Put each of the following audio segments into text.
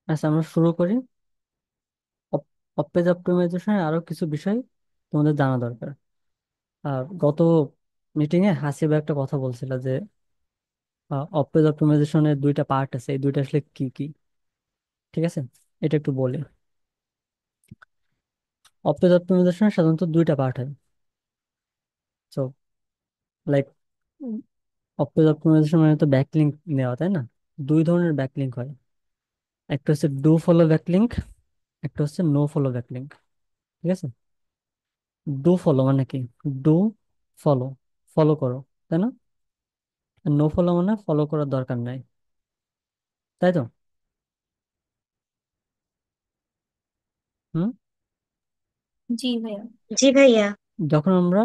আচ্ছা, আমরা শুরু করি। অপেজ অপটিমাইজেশনের আরো কিছু বিষয় তোমাদের জানা দরকার। গত মিটিং এ হাসিবা একটা কথা বলছিল যে অপেজ অপটিমাইজেশনের দুইটা পার্ট আছে, এই দুইটা আসলে কি কি? ঠিক আছে, এটা একটু বলি। অপেজ অপটিমাইজেশনের সাধারণত দুইটা পার্ট হয়। সো লাইক, অপেজ অপটিমাইজেশন মানে তো ব্যাকলিঙ্ক নেওয়া, তাই না? দুই ধরনের ব্যাকলিঙ্ক হয়। একটা হচ্ছে ডু ফলো ব্যাকলিঙ্ক, একটা হচ্ছে নো ফলো ব্যাকলিঙ্ক। ঠিক আছে, ডু ফলো মানে কি? ডু ফলো, ফলো করো, তাই না? নো ফলো মানে ফলো করার দরকার নাই, তাই তো? হুম। জি ভাইয়া। জি ভাইয়া। যখন আমরা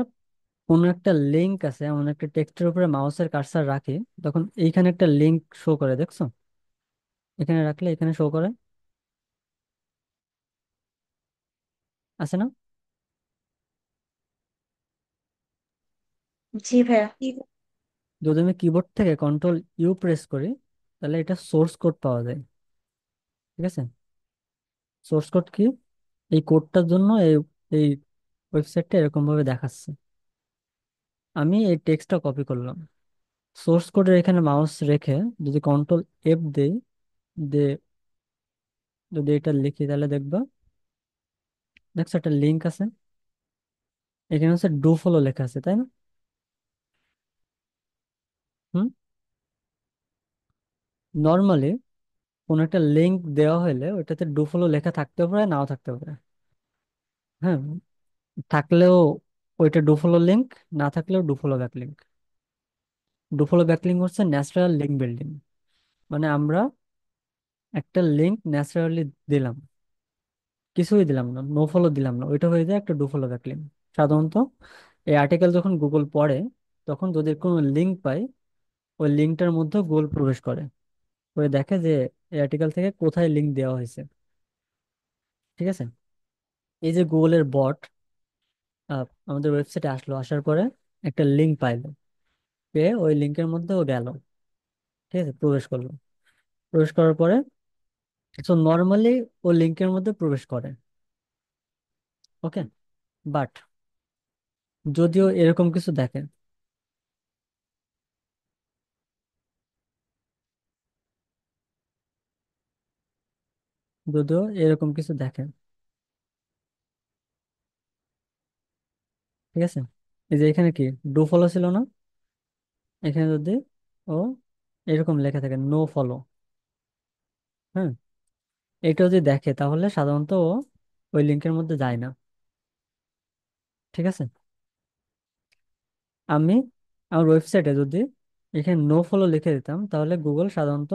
কোনো একটা লিঙ্ক আছে এমন একটা টেক্সটের উপরে মাউসের কার্সার রাখি, তখন এইখানে একটা লিঙ্ক শো করে, দেখছো? এখানে রাখলে এখানে শো করে, আছে না? জি ভাইয়া। যদি আমি কিবোর্ড থেকে কন্ট্রোল ইউ প্রেস করি, তাহলে এটা সোর্স কোড পাওয়া যায়। ঠিক আছে, সোর্স কোড কি? এই কোডটার জন্য এই এই ওয়েবসাইটটা এরকম ভাবে দেখাচ্ছে। আমি এই টেক্সটটা কপি করলাম, সোর্স কোডের এখানে মাউস রেখে যদি কন্ট্রোল এফ দেই, দে যদি এটা লিখি তাহলে দেখবা, দেখছো একটা লিঙ্ক আছে, এখানে হচ্ছে ডু ফলো লেখা আছে, তাই না? হুম। নর্মালি কোন একটা লিঙ্ক দেওয়া হলে ওইটাতে ডু ফলো লেখা থাকতে পারে, নাও থাকতে পারে। হ্যাঁ, থাকলেও ওইটা ডু ফলো লিঙ্ক, না থাকলেও do follow back link. Do follow back link হচ্ছে ন্যাচারাল লিঙ্ক বিল্ডিং, মানে আমরা একটা লিঙ্ক ন্যাচারালি দিলাম, কিছুই দিলাম না, নো ফলো দিলাম না, ওইটা হয়ে যায় একটা ডু ফলো ব্যাক লিঙ্ক। সাধারণত এই আর্টিকেল যখন গুগল পড়ে, তখন যদি কোনো লিঙ্ক পায়, ওই লিঙ্কটার মধ্যে গুগল প্রবেশ করে, করে দেখে যে এই আর্টিকেল থেকে কোথায় লিঙ্ক দেওয়া হয়েছে। ঠিক আছে, এই যে গুগলের বট আমাদের ওয়েবসাইটে আসলো, আসার পরে একটা লিঙ্ক পাইলো, পেয়ে ওই লিঙ্কের মধ্যে ও গেল। ঠিক আছে, প্রবেশ করলো, প্রবেশ করার পরে তো নর্মালি ও লিঙ্কের মধ্যে প্রবেশ করে। ওকে, বাট যদিও এরকম কিছু দেখে, যদিও এরকম কিছু দেখে, ঠিক আছে, এই যে এখানে কি ডু ফলো ছিল না, এখানে যদি ও এরকম লেখা থাকে নো ফলো, হ্যাঁ, এটা যদি দেখে তাহলে সাধারণত ও ওই লিঙ্কের মধ্যে যায় না। ঠিক আছে, আমি আমার ওয়েবসাইটে যদি এখানে নো ফলো লিখে দিতাম, তাহলে গুগল সাধারণত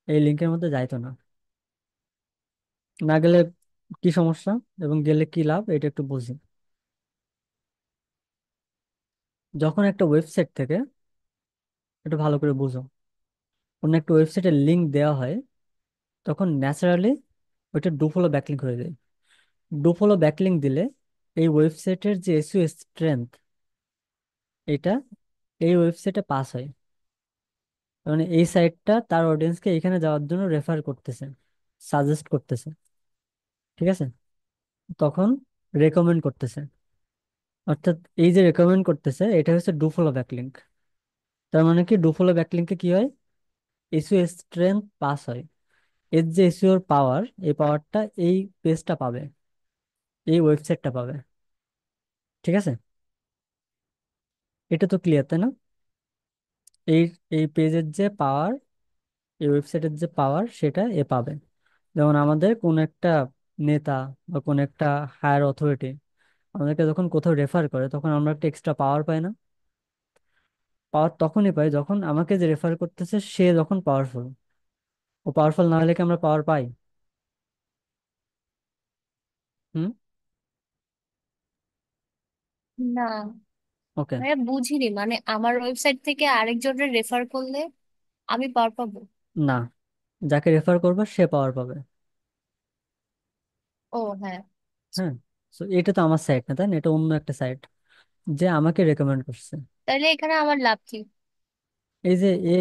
এই লিঙ্কের মধ্যে যাইতো না। না গেলে কি সমস্যা এবং গেলে কি লাভ, এটা একটু বুঝি। যখন একটা ওয়েবসাইট থেকে, একটু ভালো করে বুঝো, অন্য একটা ওয়েবসাইটের লিঙ্ক দেওয়া হয়, তখন ন্যাচারালি ওইটা ডু ফলো ব্যাকলিঙ্ক হয়ে যায়। ডু ফলো ব্যাকলিঙ্ক দিলে এই ওয়েবসাইটের যে এসইও স্ট্রেংথ, এটা এই ওয়েবসাইটে পাস হয়, মানে এই সাইটটা তার অডিয়েন্সকে এখানে যাওয়ার জন্য রেফার করতেছে, সাজেস্ট করতেছে। ঠিক আছে, তখন রেকমেন্ড করতেছে, অর্থাৎ এই যে রেকমেন্ড করতেছে এটা হচ্ছে ডু ফলো ব্যাকলিঙ্ক। তার মানে কি, ডু ফলো ব্যাকলিঙ্কে কি হয়? এসইও স্ট্রেংথ পাস হয়, এর যে এসইওর পাওয়ার, এই পাওয়ারটা এই পেজটা পাবে, এই ওয়েবসাইটটা পাবে। ঠিক আছে, এটা তো ক্লিয়ার, তাই না? এই এই পেজের যে পাওয়ার, এই ওয়েবসাইটের যে পাওয়ার, সেটা এ পাবে। যেমন আমাদের কোন একটা নেতা বা কোন একটা হায়ার অথরিটি আমাদেরকে যখন কোথাও রেফার করে, তখন আমরা একটা এক্সট্রা পাওয়ার পাই না? পাওয়ার তখনই পাই যখন আমাকে যে রেফার করতেছে সে যখন পাওয়ারফুল। ও পাওয়ারফুল না হলে কি আমরা পাওয়ার পাই? হুম। না ওকে, ভাইয়া, বুঝিনি, মানে আমার ওয়েবসাইট থেকে আরেকজনের রেফার করলে আমি পার পাবো? না, যাকে রেফার করবে সে পাওয়ার পাবে। ও হ্যাঁ। হ্যাঁ, তো এটা তো আমার সাইট না, তাই না? এটা অন্য একটা সাইট যে আমাকে রেকমেন্ড করছে। তাহলে এখানে আমার লাভ কি? এই যে এ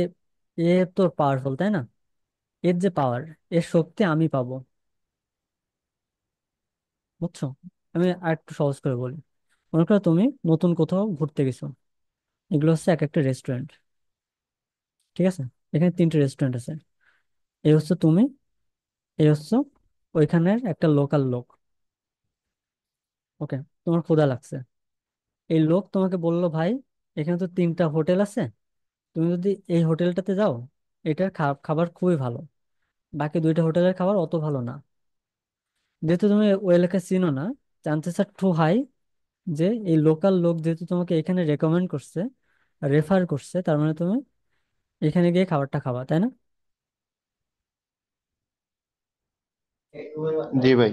এ তো পাওয়ারফুল, তাই না? এর যে পাওয়ার, এর শক্তি আমি পাবো। বুঝছো? আমি আর একটু সহজ করে বলি। মনে করো তুমি নতুন কোথাও ঘুরতে গেছো। এগুলো হচ্ছে এক একটা রেস্টুরেন্ট। ঠিক আছে? এখানে তিনটে রেস্টুরেন্ট আছে। এই হচ্ছে তুমি, এই হচ্ছে ওইখানের একটা লোকাল লোক। ওকে, তোমার ক্ষুধা লাগছে। এই লোক তোমাকে বললো, ভাই এখানে তো তিনটা হোটেল আছে, তুমি যদি এই হোটেলটাতে যাও, এটার খাবার খুবই ভালো, বাকি দুইটা হোটেলের খাবার অত ভালো না। যেহেতু তুমি ওই এলাকা চিনো না, চান্সেস আর টু হাই যে এই লোকাল লোক যেহেতু তোমাকে এখানে রেকমেন্ড করছে, রেফার করছে, তার মানে তুমি এখানে গিয়ে খাবারটা খাবা, তাই না? জি ভাই।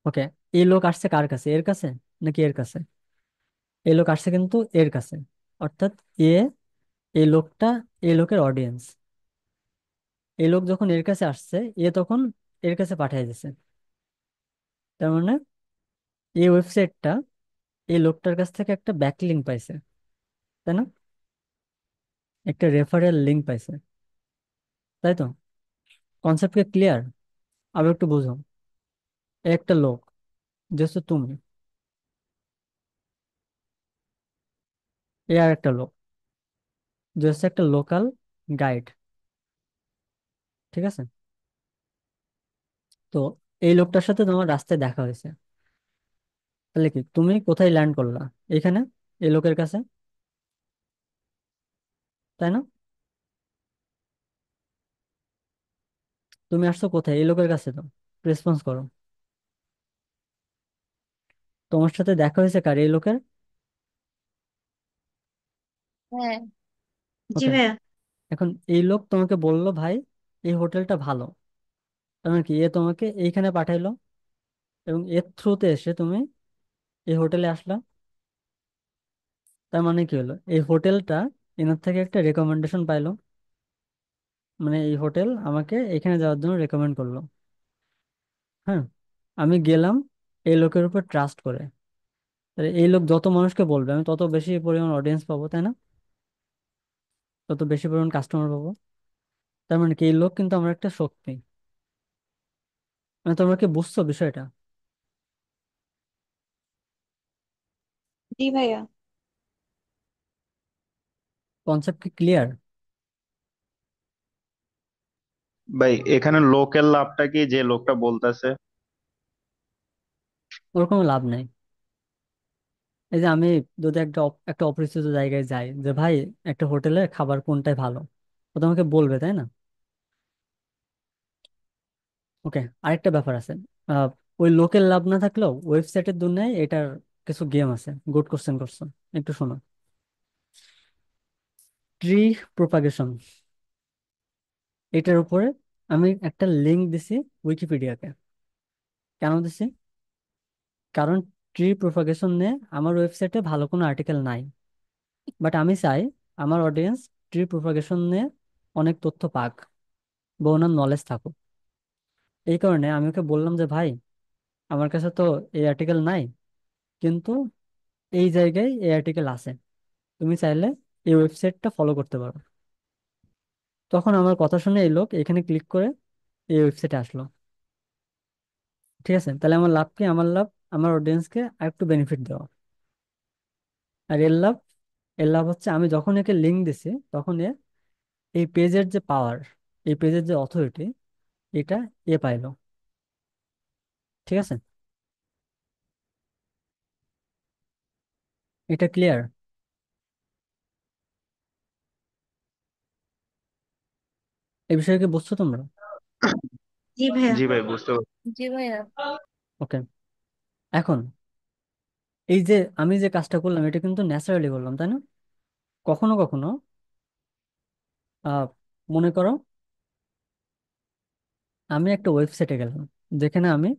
ওকে, এই লোক আসছে কার কাছে, এর কাছে নাকি এর কাছে? এই লোক আসছে কিন্তু এর কাছে, অর্থাৎ এ, এই লোকটা, এই লোকের অডিয়েন্স। এই লোক যখন এর কাছে আসছে, এ তখন এর কাছে পাঠিয়ে দিছে। তার মানে এই ওয়েবসাইটটা এই লোকটার কাছ থেকে একটা ব্যাকলিঙ্ক পাইছে, তাই না? একটা রেফারেল লিঙ্ক পাইছে, তাই তো? কনসেপ্ট কি ক্লিয়ার? আরো একটু বুঝো। এ একটা লোক, যে হচ্ছে তুমি, এ আর একটা লোক, যে হচ্ছে একটা লোকাল গাইড। ঠিক আছে? তো এই লোকটার সাথে তোমার রাস্তায় দেখা হয়েছে। তাহলে কি তুমি কোথায় ল্যান্ড করলা? এখানে, এই লোকের কাছে, তাই না? তুমি আসছো কোথায়? এই লোকের কাছে। তো রেসপন্স করো। তোমার সাথে দেখা হয়েছে কার? এই লোকের। হ্যাঁ। জি ওকে, ভাইয়া। এখন এই লোক তোমাকে বললো, ভাই এই হোটেলটা ভালো, তার মানে কি এ তোমাকে এইখানে পাঠাইলো, এবং এর থ্রুতে এসে তুমি এই হোটেলে আসলা। তার মানে কি হলো, এই হোটেলটা এনার থেকে একটা রেকমেন্ডেশন পাইলো, মানে এই হোটেল আমাকে এখানে যাওয়ার জন্য রেকমেন্ড করলো। হ্যাঁ, আমি গেলাম এই লোকের উপর ট্রাস্ট করে। তাহলে এই লোক যত মানুষকে বলবে, আমি তত বেশি পরিমাণ অডিয়েন্স পাবো, তাই না? তত বেশি পরিমাণ কাস্টমার পাবো। তার মানে কি এই লোক কিন্তু আমার একটা শক্তি। মানে তোমরা কি বুঝছো বিষয়টা? জি ভাইয়া। কনসেপ্ট কি ক্লিয়ার? ভাই এখানে লোকের লাভটা কি যে লোকটা বলতেছে? ওরকম লাভ নাই। এই যে আমি যদি একটা অপরিচিত জায়গায় যাই, যে ভাই একটা হোটেলে খাবার কোনটায় ভালো, ও তো আমাকে বলবে, তাই না? ওকে, আরেকটা ব্যাপার আছে। আহ, ওই লোকের লাভ না থাকলেও ওয়েবসাইটের দুনিয়ায় এটার কিছু গেম আছে। গুড কোশ্চেন করছো, একটু শোনো। ট্রি প্রোপাগেশন, এটার উপরে আমি একটা লিংক দিছি উইকিপিডিয়াকে। কেন দিছি? কারণ ট্রি প্রোপাগেশন নিয়ে আমার ওয়েবসাইটে ভালো কোনো আর্টিকেল নাই, বাট আমি চাই আমার অডিয়েন্স ট্রি প্রোপাগেশন নিয়ে অনেক তথ্য পাক, বা ওনার নলেজ থাকুক। এই কারণে আমি ওকে বললাম যে ভাই, আমার কাছে তো এই আর্টিকেল নাই, কিন্তু এই জায়গায় এই আর্টিকেল আছে, তুমি চাইলে এই ওয়েবসাইটটা ফলো করতে পারো। তখন আমার কথা শুনে এই লোক এখানে ক্লিক করে এই ওয়েবসাইটে আসলো। ঠিক আছে? তাহলে আমার লাভ কি? আমার লাভ আমার অডিয়েন্সকে আরেকটু বেনিফিট দেওয়া। আর এর লাভ, এর লাভ হচ্ছে আমি যখন একে লিঙ্ক দিছি, তখন এই পেজের যে পাওয়ার, এই পেজের যে অথরিটি, এটা পাইলো। ঠিক আছে? এটা ক্লিয়ার? এই বিষয়ে কি বুঝছো তোমরা? জি ভাইয়া। জি ভাই, বুঝতে পারছি। জি ভাইয়া। ওকে, এখন এই যে আমি যে কাজটা করলাম, এটা কিন্তু ন্যাচারালি করলাম, তাই না? কখনো কখনো আহ মনে করো আমি একটা ওয়েবসাইটে গেলাম, যেখানে আমি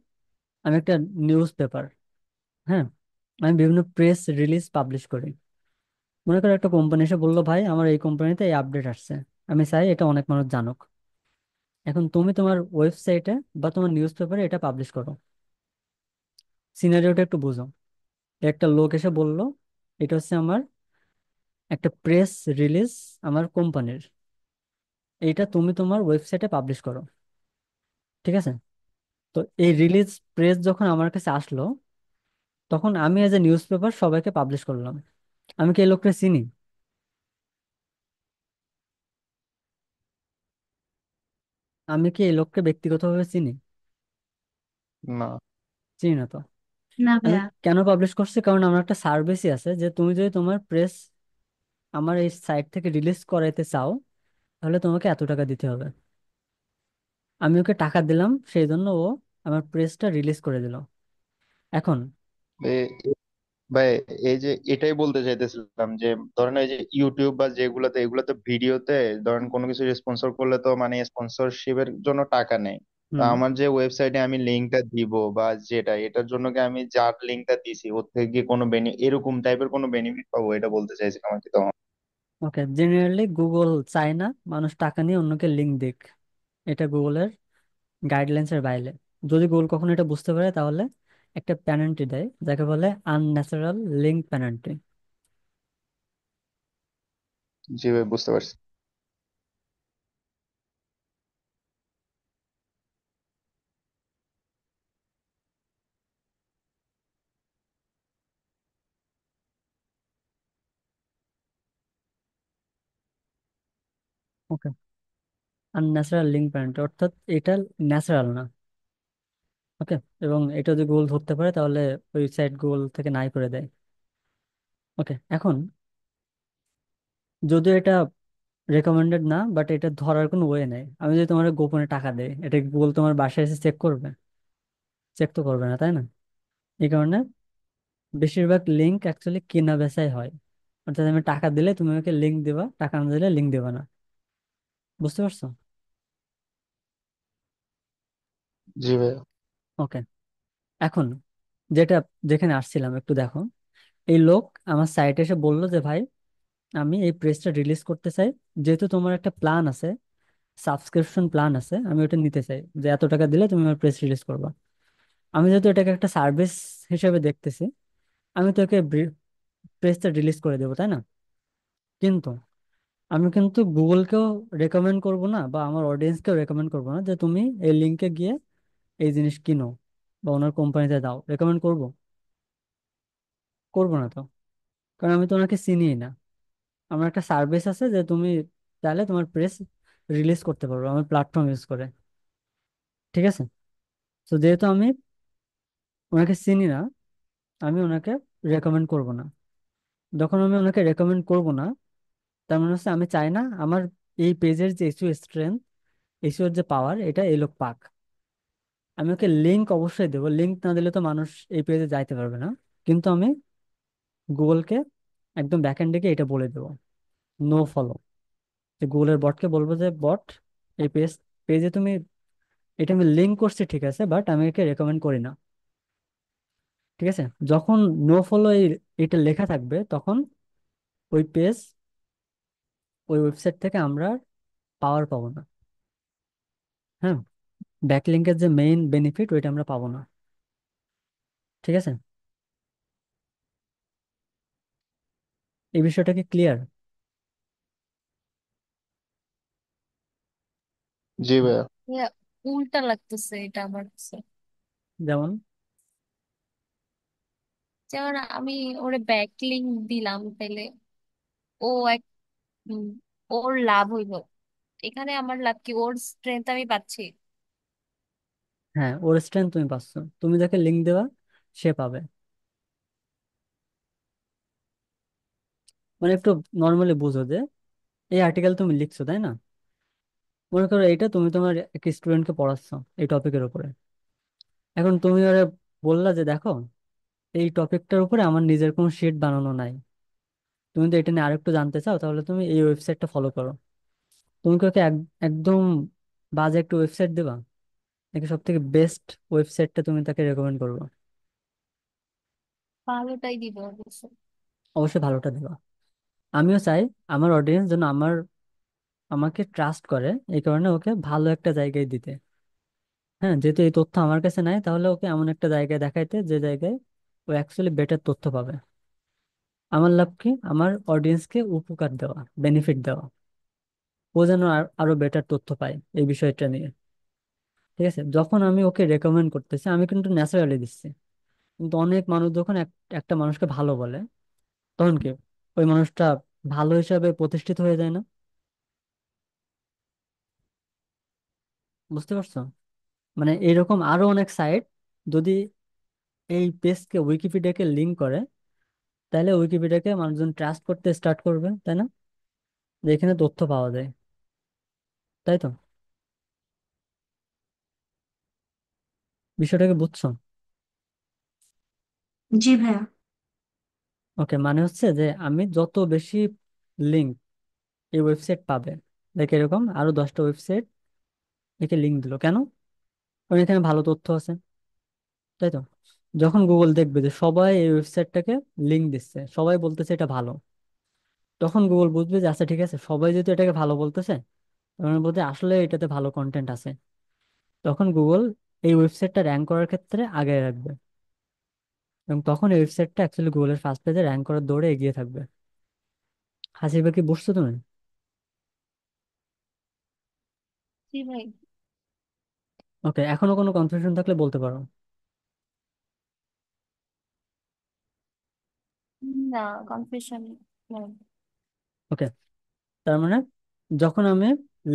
আমি একটা নিউজ পেপার, হ্যাঁ, আমি বিভিন্ন প্রেস রিলিজ পাবলিশ করি। মনে করো একটা কোম্পানি এসে বললো, ভাই আমার এই কোম্পানিতে এই আপডেট আসছে, আমি চাই এটা অনেক মানুষ জানুক। এখন তুমি তোমার ওয়েবসাইটে বা তোমার নিউজ পেপারে এটা পাবলিশ করো। সিনারিওটা একটু বুঝো। একটা লোক এসে বলল, এটা হচ্ছে আমার একটা প্রেস রিলিজ আমার কোম্পানির, এইটা তুমি তোমার ওয়েবসাইটে পাবলিশ করো। ঠিক আছে? তো এই রিলিজ প্রেস যখন আমার কাছে আসলো, তখন আমি এজ এ নিউজ পেপার সবাইকে পাবলিশ করলাম। আমি কি এই লোকটা চিনি? আমি কি এই লোককে ব্যক্তিগতভাবে চিনি? না। চিনি না তো। না আমি ভাইয়া। কেন পাবলিশ করছি? কারণ আমার একটা সার্ভিসই আছে, যে তুমি যদি তোমার প্রেস আমার এই সাইট থেকে রিলিজ করাইতে চাও, তাহলে তোমাকে এত টাকা দিতে হবে। আমি ওকে টাকা দিলাম, সেই জন্য ও আমার প্রেসটা রিলিজ করে দিল। এখন এ- ভাই, এই যে এটাই বলতে চাইতেছিলাম যে ধরেন এই যে ইউটিউব বা যেগুলাতে এগুলাতে ভিডিওতে ধরেন কোনো কিছু স্পন্সর করলে তো মানে স্পন্সরশিপের জন্য টাকা নেই। তো হুম, আমার যে ওয়েবসাইটে আমি লিঙ্কটা দিব বা যেটা এটার জন্য কি আমি যার লিঙ্কটা দিছি ওর থেকে কি কোনো এরকম টাইপের কোনো বেনিফিট পাবো, এটা বলতে চাইছিলাম আর কি তখন। ওকে, জেনারেলি গুগল চায় না মানুষ টাকা নিয়ে অন্যকে লিঙ্ক দিক। এটা গুগলের গাইডলাইন্সের বাইরে। যদি গুগল কখনো এটা বুঝতে পারে, তাহলে একটা পেনাল্টি দেয়, যাকে বলে আনন্যাচারাল লিঙ্ক পেনাল্টি। জি ভাই, বুঝতে পারছি। ওকে, আনন্যাচারাল লিঙ্ক পেনাল্টি অর্থাৎ এটা ন্যাচারাল না। ওকে, এবং এটা যদি গুগল ধরতে পারে, তাহলে ওয়েবসাইট গুগল থেকে নাই করে দেয়। ওকে, এখন যদিও এটা রেকমেন্ডেড না, বাট এটা ধরার কোনো ওয়ে নেই। আমি যদি তোমার গোপনে টাকা দেই, এটা গুগল তোমার বাসায় এসে চেক করবে? চেক তো করবে না, তাই না? এই কারণে বেশিরভাগ লিঙ্ক অ্যাকচুয়ালি কেনা বেচাই হয়। অর্থাৎ আমি টাকা দিলে তুমি আমাকে লিঙ্ক দিবা, টাকা না দিলে লিঙ্ক দিবা না। বুঝতে পারছো? জি ভাই। ওকে, এখন যেটা যেখানে আসছিলাম একটু দেখো। এই লোক আমার সাইটে এসে বললো যে ভাই, আমি এই প্রেসটা রিলিজ করতে চাই। যেহেতু তোমার একটা প্ল্যান আছে, সাবস্ক্রিপশন প্ল্যান আছে, আমি ওটা নিতে চাই, যে এত টাকা দিলে তুমি আমার প্রেস রিলিজ করবা। আমি যেহেতু এটাকে একটা সার্ভিস হিসেবে দেখতেছি, আমি তোকে প্রেসটা রিলিজ করে দেবো, তাই না? কিন্তু আমি কিন্তু গুগলকেও রেকমেন্ড করব না, বা আমার অডিয়েন্সকেও রেকমেন্ড করবো না যে তুমি এই লিঙ্কে গিয়ে এই জিনিস কিনো বা ওনার কোম্পানিতে দাও। রেকমেন্ড করব? করবো না তো। কারণ আমি তো ওনাকে চিনিই না। আমার একটা সার্ভিস আছে, যে তুমি চাইলে তোমার প্রেস রিলিজ করতে পারবো আমার প্ল্যাটফর্ম ইউজ করে। ঠিক আছে? তো যেহেতু আমি ওনাকে চিনি না, আমি ওনাকে রেকমেন্ড করব না। যখন আমি ওনাকে রেকমেন্ড করব না, তার মানে হচ্ছে আমি চাই না আমার এই পেজের যে এসইও স্ট্রেংথ, এসইওর যে পাওয়ার, এটা এই লোক পাক। আমি ওকে লিঙ্ক অবশ্যই দেবো, লিঙ্ক না দিলে তো মানুষ এই পেজে যাইতে পারবে না। কিন্তু আমি গুগলকে একদম ব্যাকএন্ডে গিয়ে এটা বলে দেবো, নো ফলো। যে গুগলের বটকে বলবো যে বট, এই পেজে তুমি, এটা আমি লিঙ্ক করছি ঠিক আছে, বাট আমি একে রেকমেন্ড করি না। ঠিক আছে? যখন নো ফলো এটা লেখা থাকবে, তখন ওই পেজ, ওই ওয়েবসাইট থেকে আমরা পাওয়ার পাবো না। হ্যাঁ, ব্যাকলিঙ্কের যে মেইন বেনিফিট, ওইটা আমরা পাবো না। ঠিক আছে? এই বিষয়টা কি ক্লিয়ার? জি ভাইয়া। ইয়া, উল্টা লাগতেছে এটা আমার কাছে। যেমন? যেমন আমি ওরে ব্যাকলিংক দিলাম, তাইলে ও এক উম, ওর লাভ হইলো। এখানে আমার লাভ কি? ওর স্ট্রেংথ আমি পাচ্ছি। হ্যাঁ, ওর স্ট্রেংথ তুমি পাচ্ছ, তুমি যাকে লিঙ্ক দেওয়া সে পাবে। মানে একটু নর্মালি বুঝো যে এই আর্টিকেল তুমি লিখছো, তাই না? মনে করো এটা তুমি তোমার এক স্টুডেন্টকে পড়াচ্ছ এই টপিকের উপরে। এখন তুমি ওরা বললা যে দেখো, এই টপিকটার উপরে আমার নিজের কোনো শিট বানানো নাই, তুমি তো এটা নিয়ে আরেকটু জানতে চাও, তাহলে তুমি এই ওয়েবসাইটটা ফলো করো। তুমি কি ওকে একদম বাজে একটা ওয়েবসাইট দেবা, নাকি সব থেকে বেস্ট ওয়েবসাইটটা তুমি তাকে রেকমেন্ড করবো? ভালোটাই দিব অবশ্য। অবশ্যই ভালোটা দেবা। আমিও চাই আমার অডিয়েন্স যেন আমাকে ট্রাস্ট করে, এই কারণে ওকে ভালো একটা জায়গায় দিতে। হ্যাঁ, যেহেতু এই তথ্য আমার কাছে নাই, তাহলে ওকে এমন একটা জায়গায় দেখাইতে যে জায়গায় ও অ্যাকচুয়ালি বেটার তথ্য পাবে। আমার লাভ কি? আমার অডিয়েন্সকে উপকার দেওয়া, বেনিফিট দেওয়া। ও যেন আরো বেটার তথ্য পায় এই বিষয়টা নিয়ে। ঠিক আছে, যখন আমি ওকে রেকমেন্ড করতেছি আমি কিন্তু ন্যাচারালি দিচ্ছি, কিন্তু অনেক মানুষ যখন একটা মানুষকে ভালো বলে, তখন কি ওই মানুষটা ভালো হিসাবে প্রতিষ্ঠিত হয়ে যায় না? বুঝতে পারছো? মানে এরকম আরো অনেক সাইট যদি এই পেজকে উইকিপিডিয়াকে লিঙ্ক করে, তাহলে উইকিপিডিয়াকে মানুষজন ট্রাস্ট করতে স্টার্ট করবে, তাই না? যে এখানে তথ্য পাওয়া যায়, তাই তো? বিষয়টাকে বুঝছো? जी भैया। ওকে, মানে হচ্ছে যে আমি যত বেশি লিঙ্ক এই ওয়েবসাইট পাবে, দেখ এরকম আরো 10টা ওয়েবসাইট একে লিঙ্ক দিল কেন? কারণ এখানে ভালো তথ্য আছে, তাই তো? যখন গুগল দেখবে যে সবাই এই ওয়েবসাইটটাকে লিঙ্ক দিচ্ছে, সবাই বলতেছে এটা ভালো, তখন গুগল বুঝবে যে আচ্ছা ঠিক আছে, সবাই যেহেতু এটাকে ভালো বলতেছে, তার মানে বোধহয় আসলে এটাতে ভালো কন্টেন্ট আছে। তখন গুগল এই ওয়েবসাইটটা র্যাঙ্ক করার ক্ষেত্রে আগে রাখবে, এবং তখন এই ওয়েবসাইটটা অ্যাকচুয়ালি গুগলের ফার্স্ট পেজে র্যাঙ্ক করার দৌড়ে এগিয়ে থাকবে। হাসিবে কি, বুঝছো তুমি? জি ভাই। ওকে, এখনো কোনো কনফিউশন থাকলে বলতে পারো। না, কনফিউশন নাই। ওকে, তার মানে যখন আমি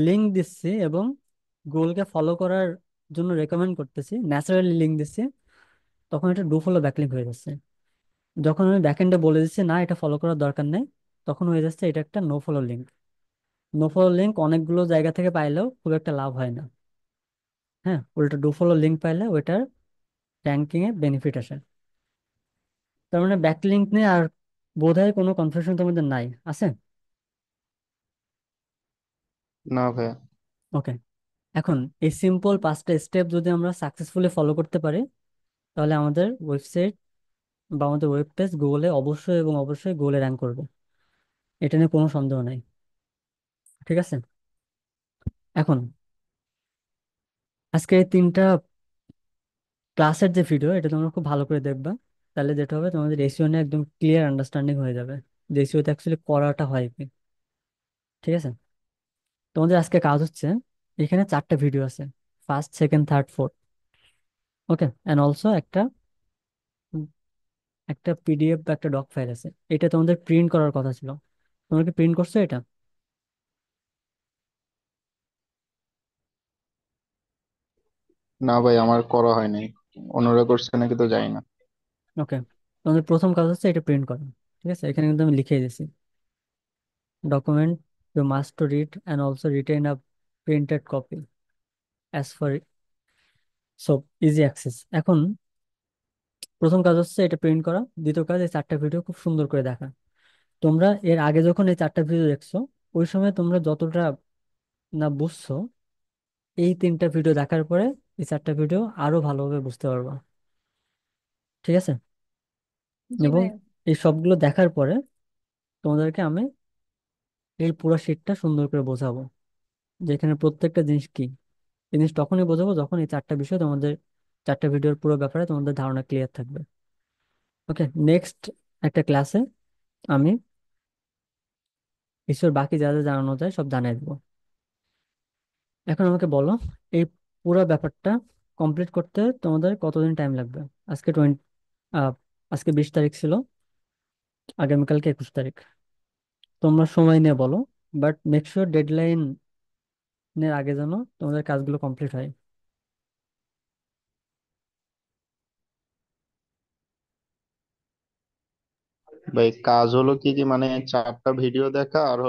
লিঙ্ক দিচ্ছি এবং গুগলকে ফলো করার জন্য রেকমেন্ড করতেছি, ন্যাচারালি লিঙ্ক দিচ্ছি, তখন এটা ডু ফলো ব্যাকলিঙ্ক হয়ে যাচ্ছে। যখন আমি ব্যাকএন্ডে বলে দিচ্ছি না এটা ফলো করার দরকার নেই, তখন হয়ে যাচ্ছে এটা একটা no follow link. No follow link অনেকগুলো জায়গা থেকে পাইলেও খুব একটা লাভ হয় না। হ্যাঁ, উল্টো ডু ফলো লিঙ্ক পাইলে ওইটার র্যাঙ্কিং এ বেনিফিট আসে। তার মানে ব্যাকলিঙ্ক নিয়ে আর বোধহয় কোনো কনফিউশন তোমাদের নাই, আছে? না ভাই। ওকে, এখন এই সিম্পল 5টা স্টেপ যদি আমরা সাকসেসফুলি ফলো করতে পারি, তাহলে আমাদের ওয়েবসাইট বা আমাদের ওয়েব পেজ গুগলে অবশ্যই এবং অবশ্যই গুগলে র্যাঙ্ক করবে, এটা নিয়ে কোনো সন্দেহ নাই। ঠিক আছে, এখন আজকে এই 3টা ক্লাসের যে ভিডিও, এটা তোমরা খুব ভালো করে দেখবা। তাহলে যেটা হবে, তোমাদের এসইও নিয়ে একদম ক্লিয়ার আন্ডারস্ট্যান্ডিং হয়ে যাবে যে এসইওতে অ্যাকচুয়ালি করাটা হয় কি। ঠিক আছে, তোমাদের আজকে কাজ হচ্ছে, এখানে 4টা ভিডিও আছে, first, second, third, fourth. Okay, and also একটা একটা পিডিএফ বা একটা ডক ফাইল আছে, এটা তোমাদের প্রিন্ট করার কথা ছিল। তোমরা কি প্রিন্ট করছো এটা? না ভাই, আমার করা হয় নাই। অন্যরা করছে নাকি তো জানি না। ওকে, তোমাদের প্রথম কাজ হচ্ছে এটা প্রিন্ট করা। ঠিক আছে, এখানে কিন্তু আমি লিখে দিয়েছি, document you must to read and also written a printed copy as for so easy access. এখন প্রথম কাজ হচ্ছে এটা প্রিন্ট করা, দ্বিতীয় কাজ এই 4টা ভিডিও খুব সুন্দর করে দেখা। তোমরা এর আগে যখন এই 4টা ভিডিও দেখছো, ওই সময় তোমরা যতটা না বুঝছো, এই 3টা ভিডিও দেখার পরে এই 4টা ভিডিও আরো ভালোভাবে বুঝতে পারবা। ঠিক আছে, জি এবং ভাই। এই সবগুলো দেখার পরে তোমাদেরকে আমি এই পুরো শীটটা সুন্দর করে বোঝাবো, যে এখানে প্রত্যেকটা জিনিস কি। এই জিনিস তখনই বোঝাবো যখন এই 4টা বিষয় তোমাদের, 4টা ভিডিওর পুরো ব্যাপারে তোমাদের ধারণা ক্লিয়ার থাকবে। ওকে, নেক্সট একটা ক্লাসে আমি ঈশ্বর বাকি যা যা জানানো যায় সব জানিয়ে দেবো। এখন আমাকে বলো, এই পুরো ব্যাপারটা কমপ্লিট করতে তোমাদের কতদিন টাইম লাগবে? আজকে 20, আজকে 20 তারিখ ছিল, আগামীকালকে 21 তারিখ। তোমরা সময় নিয়ে বলো, বাট মেক শিওর ডেডলাইন এর আগে যেন তোমাদের কাজগুলো কমপ্লিট হয়। ভাই কাজ হলো কি কি, মানে 4টা ভিডিও দেখা আর